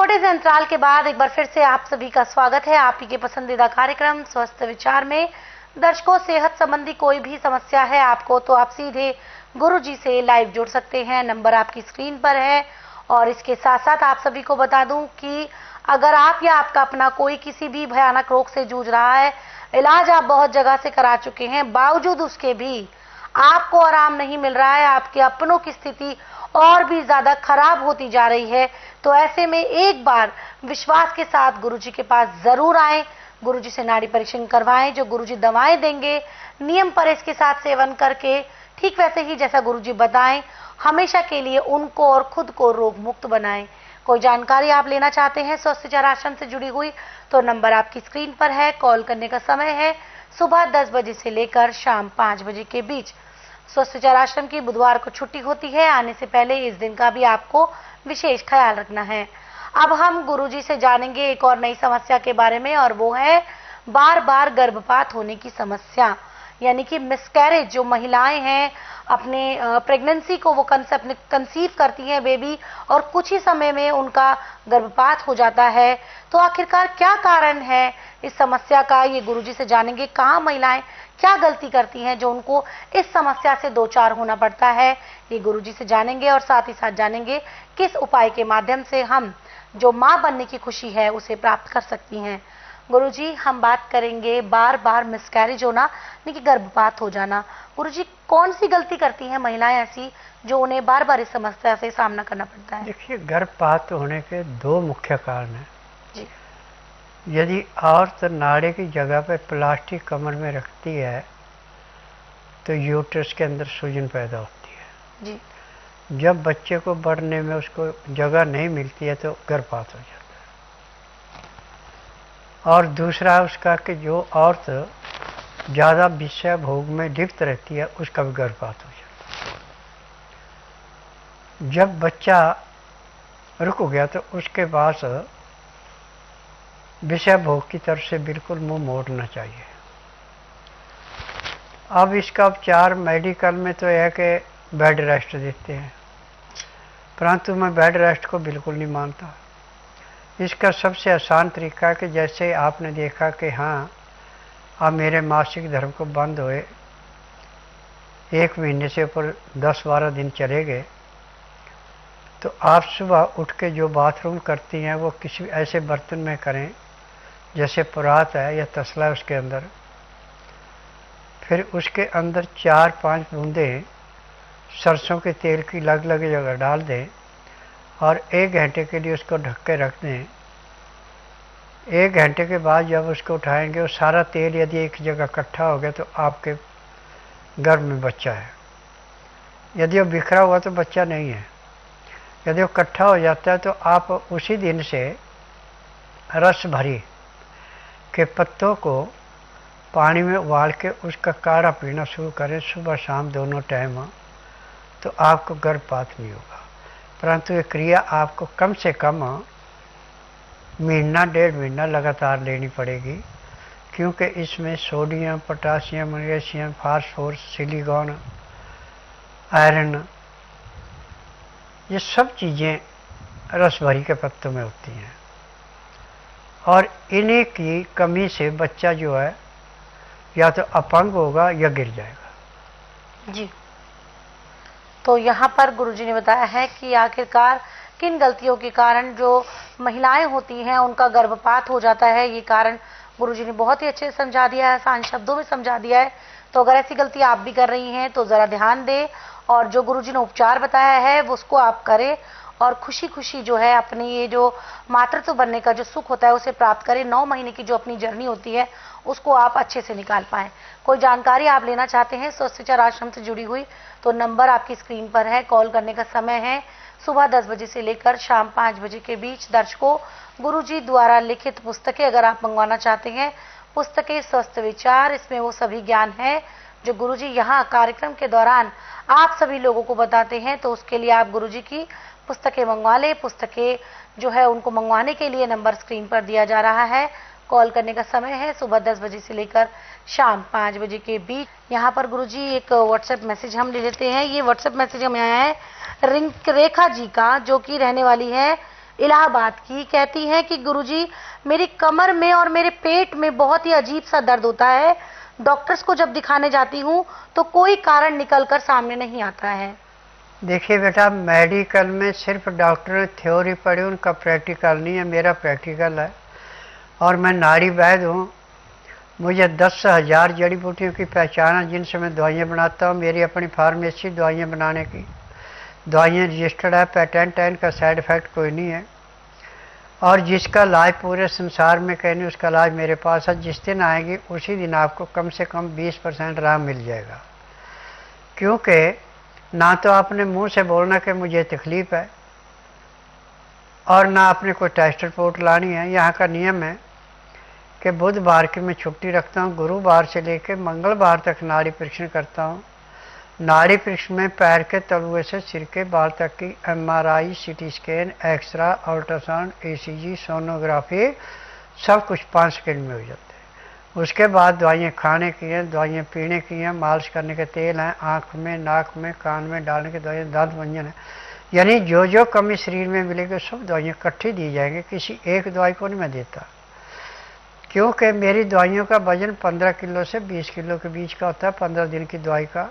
छोटे से अंतराल के बाद एक बार फिर से आप सभी का स्वागत है आप ही के पसंदीदा कार्यक्रम स्वस्थ विचार में। दर्शकों, सेहत संबंधी कोई भी समस्या है आपको तो आप सीधे गुरुजी से लाइव जुड़ सकते हैं। नंबर आपकी स्क्रीन पर है। और इसके साथ साथ आप सभी को बता दूं कि अगर आप या आपका अपना कोई किसी भी भयानक रोग से जूझ रहा है, इलाज आप बहुत जगह से करा चुके हैं, बावजूद उसके भी आपको आराम नहीं मिल रहा है, आपके अपनों की स्थिति और भी ज्यादा खराब होती जा रही है, तो ऐसे में एक बार विश्वास के साथ गुरुजी के पास जरूर आएं। गुरुजी से नाड़ी परीक्षण करवाएं। जो गुरुजी दवाएं देंगे नियम पर इसके साथ सेवन करके ठीक वैसे ही जैसा गुरुजी बताएं, हमेशा के लिए उनको और खुद को रोग मुक्त बनाएं। कोई जानकारी आप लेना चाहते हैं स्वस्थ विचार आश्रम से जुड़ी हुई तो नंबर आपकी स्क्रीन पर है। कॉल करने का समय है सुबह 10 बजे से लेकर शाम 5 बजे के बीच। स्वस्थ विचार आश्रम की बुधवार को छुट्टी होती है। आने से पहले इस दिन का भी आपको विशेष ख्याल रखना है। अब हम गुरुजी से जानेंगे एक और नई समस्या के बारे में, और वो है बार बार गर्भपात होने की समस्या, यानी कि मिसकैरेज। जो महिलाएं हैं अपने प्रेगनेंसी को वो कंसीव करती हैं बेबी, और कुछ ही समय में उनका गर्भपात हो जाता है। तो आखिरकार क्या कारण है इस समस्या का, ये गुरुजी से जानेंगे। कहाँ महिलाएं क्या गलती करती हैं जो उनको इस समस्या से दो चार होना पड़ता है, ये गुरुजी से जानेंगे। और साथ ही साथ जानेंगे किस उपाय के माध्यम से हम जो मां बनने की खुशी है उसे प्राप्त कर सकती हैं। गुरुजी, हम बात करेंगे बार बार मिसकैरेज होना, यानी कि गर्भपात हो जाना। गुरुजी, कौन सी गलती करती हैं महिलाएं ऐसी जो उन्हें बार बार इस समस्या से सामना करना पड़ता है? देखिए, गर्भपात होने के दो मुख्य कारण हैं जी। यदि औरत नाड़ी की जगह पे प्लास्टिक कमर में रखती है तो यूट्रस के अंदर सूजन पैदा होती है जी। जब बच्चे को बढ़ने में उसको जगह नहीं मिलती है तो गर्भपात हो जाता है। और दूसरा उसका कि जो औरत ज़्यादा विषय भोग में लिप्त रहती है उसका भी गर्भपात हो जाता है। जब बच्चा रुक गया तो उसके पास विषय भोग की तरफ से बिल्कुल मुंह मोड़ना चाहिए। अब इसका उपचार मेडिकल में तो यह है कि बेड रेस्ट देते हैं, परंतु मैं बेड रेस्ट को बिल्कुल नहीं मानता। इसका सबसे आसान तरीका है कि जैसे आपने देखा कि हाँ अब मेरे मासिक धर्म को बंद हुए 1 महीने से ऊपर 10-12 दिन चले गए, तो आप सुबह उठ के जो बाथरूम करती हैं वो किसी ऐसे बर्तन में करें जैसे परात है या तसला है उसके अंदर। फिर उसके अंदर 4-5 बूंदें सरसों के तेल की अलग अलग जगह डाल दें और 1 घंटे के लिए उसको ढक के रख दें। 1 घंटे के बाद जब उसको उठाएंगे वो सारा तेल यदि एक जगह इकट्ठा हो गया तो आपके गर्भ में बच्चा है। यदि वो बिखरा हुआ तो बच्चा नहीं है। यदि वो इकट्ठा हो जाता है तो आप उसी दिन से रस भरी के पत्तों को पानी में उबाल के उसका काढ़ा पीना शुरू करें सुबह शाम दोनों टाइम, तो आपको गर्भपात नहीं होगा। परंतु ये क्रिया आपको कम से कम महीना 1.5 महीना लगातार लेनी पड़ेगी, क्योंकि इसमें sodium, potassium, magnesium, phosphorus, silicon, iron, ये सब चीज़ें रस भरी के पत्तों में होती हैं और इन्हीं की कमी से बच्चा जो है या तो अपंग होगा या गिर जाएगा। जी। तो यहाँ पर गुरुजी ने बताया है कि आखिरकार किन गलतियों के कारण जो महिलाएं होती हैं उनका गर्भपात हो जाता है, ये कारण गुरुजी ने बहुत ही अच्छे से समझा दिया है, आसान शब्दों में समझा दिया है। तो अगर ऐसी गलती आप भी कर रही हैं तो जरा ध्यान दें और जो गुरुजी ने उपचार बताया है वो उसको आप करें और खुशी खुशी जो है अपनी ये जो मातृत्व बनने का जो सुख होता है उसे प्राप्त करें। 9 महीने की जो अपनी जर्नी होती है उसको आप अच्छे से निकाल पाएं। कोई जानकारी आप लेना चाहते हैं स्वस्थ विचार आश्रम से जुड़ी हुई तो नंबर आपकी स्क्रीन पर है। कॉल करने का समय है सुबह 10 बजे से लेकर शाम 5 बजे के बीच। दर्शकों, गुरुजी द्वारा लिखित पुस्तकें अगर आप मंगवाना चाहते हैं, पुस्तकें स्वस्थ विचार, इसमें वो सभी ज्ञान है जो गुरुजी यहाँ कार्यक्रम के दौरान आप सभी लोगों को बताते हैं, तो उसके लिए आप गुरुजी की पुस्तकें मंगवा लें। पुस्तकें जो है उनको मंगवाने के लिए नंबर स्क्रीन पर दिया जा रहा है। कॉल करने का समय है सुबह 10 बजे से लेकर शाम 5 बजे के बीच। यहाँ पर गुरुजी एक व्हाट्सएप मैसेज हम ले लेते हैं। ये व्हाट्सएप मैसेज हमें आया है रेखा जी का, जो कि रहने वाली है इलाहाबाद की, कहती हैं कि गुरुजी मेरी कमर में और मेरे पेट में बहुत ही अजीब सा दर्द होता है। डॉक्टर्स को जब दिखाने जाती हूँ तो कोई कारण निकलकर सामने नहीं आता है। देखिए बेटा, मेडिकल में सिर्फ डॉक्टर ने थ्योरी पढ़ी, उनका प्रैक्टिकल नहीं है। मेरा प्रैक्टिकल है और मैं नाड़ी वैद्य हूँ। मुझे 10,000 जड़ी बूटियों की पहचान है जिनसे मैं दवाइयाँ बनाता हूँ। मेरी अपनी फार्मेसी दवाइयाँ बनाने की, दवाइयाँ रजिस्टर्ड है, पेटेंट है, इनका साइड इफ़ेक्ट कोई नहीं है। और जिसका इलाज पूरे संसार में कहीं नहीं, उसका इलाज मेरे पास है। जिस दिन आएगी उसी दिन आपको कम से कम 20% आराम मिल जाएगा। क्योंकि ना तो आपने मुंह से बोलना कि मुझे तकलीफ़ है और ना आपने कोई टेस्ट रिपोर्ट लानी है। यहाँ का नियम है कि बुधवार की मैं छुट्टी रखता हूँ, गुरुवार से लेकर मंगलवार तक नाड़ी परीक्षण करता हूँ। नाड़ी परीक्षण में पैर के तलुए से सिर के बाल तक की MRI, CT scan, x-ray, ultrasound, ECG, sonography सब कुछ 5 सेकंड में हो जाता है। उसके बाद दवाइयाँ खाने की हैं, दवाइयाँ पीने की हैं, मालिश करने के तेल हैं, आँख में, नाक में, कान में डालने की दवाइयाँ, दांत मंजन है। यानी जो जो कमी शरीर में मिलेगी सब दवाइयाँ इकट्ठी दी जाएंगी, किसी एक दवाई को नहीं मैं देता। क्योंकि मेरी दवाइयों का वजन 15 किलो से 20 किलो के बीच का होता है 15 दिन की दवाई का।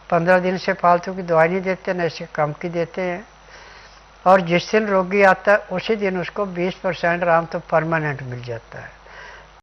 15 दिन से फालतू की दवाई नहीं देते, न इससे कम की देते हैं। और जिस दिन रोगी आता है उसी दिन उसको 20% आराम तो परमानेंट मिल जाता है।